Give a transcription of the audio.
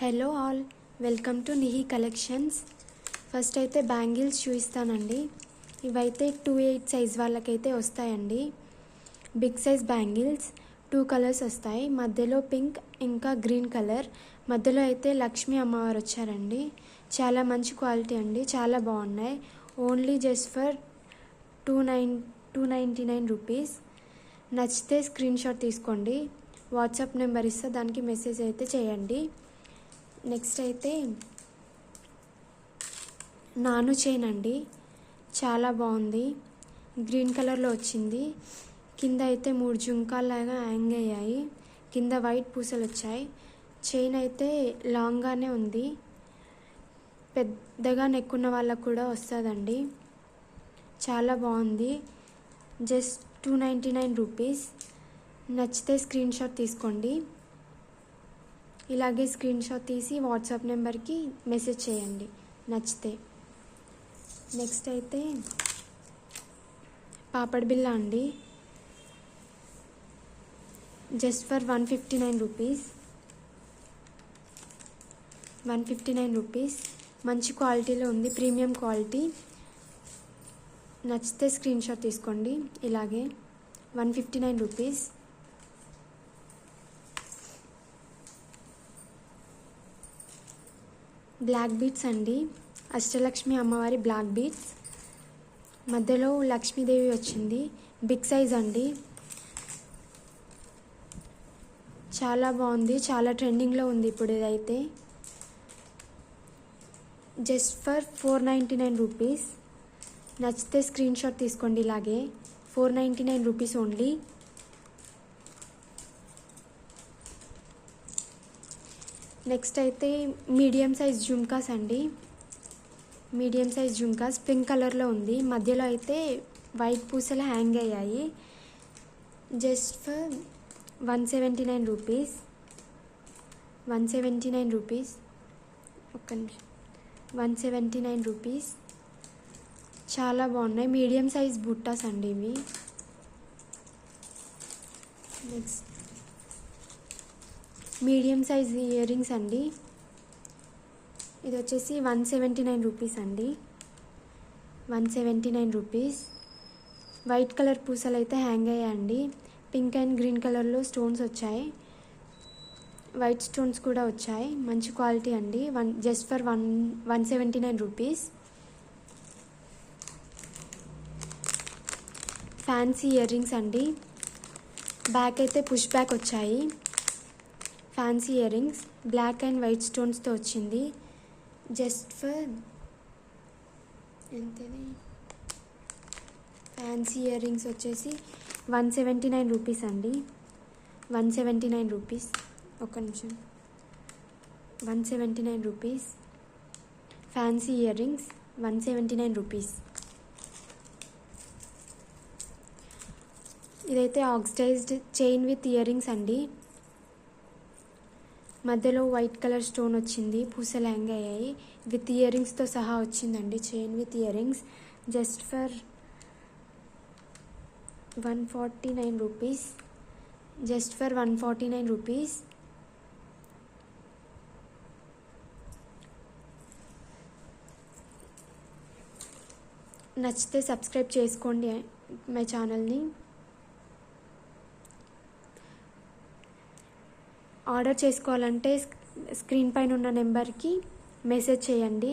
Hello all, welcome to Nihi collections. First అయితే bangles చూపిస్తానండి. ఇవైతే 2/8 సైజ్ వాళ్ళకైతే వస్తాయండి. బిగ్ సైజ్ బ్యాంగిల్స్ 2 కలర్స్ వస్తాయి. మధ్యలో పింక్ ఇంకా గ్రీన్ కలర్. మధ్యలో అయితే లక్ష్మీ అమ్మవారు వచ్చారండి. చాలా మంచి క్వాలిటీ అండి, చాలా బాగున్నాయి. Only just for 299 rupees. నచ్చితే స్క్రీన్ షాట్ తీసుకోండి. వాట్సాప్ నెంబర్ ఇస్తే దానికి మెసేజ్ అయితే చేయండి. నెక్స్ట్ అయితే నాను చైన్ అండి, చాలా బాగుంది. గ్రీన్ కలర్లో వచ్చింది. కింద అయితే 3 జుంకాల్లాగా హ్యాంగ్ అయ్యాయి. కింద వైట్ పూసలు వచ్చాయి. చైన్ అయితే లాంగ్గానే ఉంది. పెద్దగా నెక్కున్న వాళ్ళకు కూడా వస్తుందండి. చాలా బాగుంది. Just 299 rupees. నచ్చితే స్క్రీన్ షాట్ తీసుకోండి. ఇలాగే స్క్రీన్ షాట్ తీసి వాట్సాప్ నెంబర్కి మెసేజ్ చేయండి నచ్చితే. నెక్స్ట్ అయితే పాపడ్ బిళ్ళ అండి, జస్ట్ ఫర్ 159 రూపీస్. 159 రూపీస్. మంచి క్వాలిటీలో ఉంది, ప్రీమియం క్వాలిటీ. నచ్చితే స్క్రీన్ షాట్ తీసుకోండి. ఇలాగే 159 రూపీస్. బ్లాక్ బీడ్స్ అండి, అష్టలక్ష్మి అమ్మవారి బ్లాక్ బీడ్స్. మధ్యలో లక్ష్మీదేవి వచ్చింది. బిగ్ సైజ్ అండి, చాలా బాగుంది. చాలా ట్రెండింగ్లో ఉంది ఇప్పుడు ఇదైతే. Just for 499 rupees. నచ్చితే స్క్రీన్ షాట్ తీసుకోండి. ఇలాగే 499 రూపీస్ ఓన్లీ. నెక్స్ట్ అయితే మీడియం సైజ్ జుమ్కాస్ అండి. మీడియం సైజ్ జుమ్కాస్ పింక్ కలర్లో ఉంది. మధ్యలో అయితే వైట్ పూసలు హ్యాంగ్ అయ్యాయి. Just for 179 rupees. 179 రూపీస్. ఒక్క నిమిషం. 179 రూపీస్. చాలా బాగున్నాయి. మీడియం సైజ్ బుట్టాస్ అండి ఇవి. Next medium size ear rings అండి. ఇది వచ్చేసి 179 రూపీస్ అండి. 179 రూపీస్. వైట్ కలర్ పూసలు అయితే హ్యాంగ్ అయ్యాయండి. పింక్ అండ్ గ్రీన్ కలర్లో స్టోన్స్ వచ్చాయి. వైట్ స్టోన్స్ కూడా వచ్చాయి. మంచి క్వాలిటీ అండి. Just for 179 rupees. Fancy earrings అండి. బ్యాక్ అయితే పుష్ బ్యాక్ వచ్చాయి. Fancy earrings black and white స్టోన్స్తో వచ్చింది. జస్ట్ ఫర్ ఎంతది, ఫ్యాన్సీ ఇయర్ రింగ్స్ వచ్చేసి 179 రూపీస్ అండి. 179 రూపీస్. ఒక్క నిమిషం. 179 rupees. Fancy earrings 179 rupees. ఇదైతే oxidised chain with earrings అండి. మధ్యలో వైట్ కలర్ స్టోన్ వచ్చింది. పూసలు హ్యాంగ్ అయ్యాయి. విత్ ఇయర్ రింగ్స్తో సహా వచ్చిందండి. Chain with ear rings. Just for 149 rupees. Just for 149 rupees. నచ్చితే సబ్స్క్రైబ్ చేసుకోండి మై ఛానల్ని. ఆర్డర్ చేసుకోవాలంటే స్క్రీన్ పైన ఉన్న నెంబర్కి మెసేజ్ చేయండి.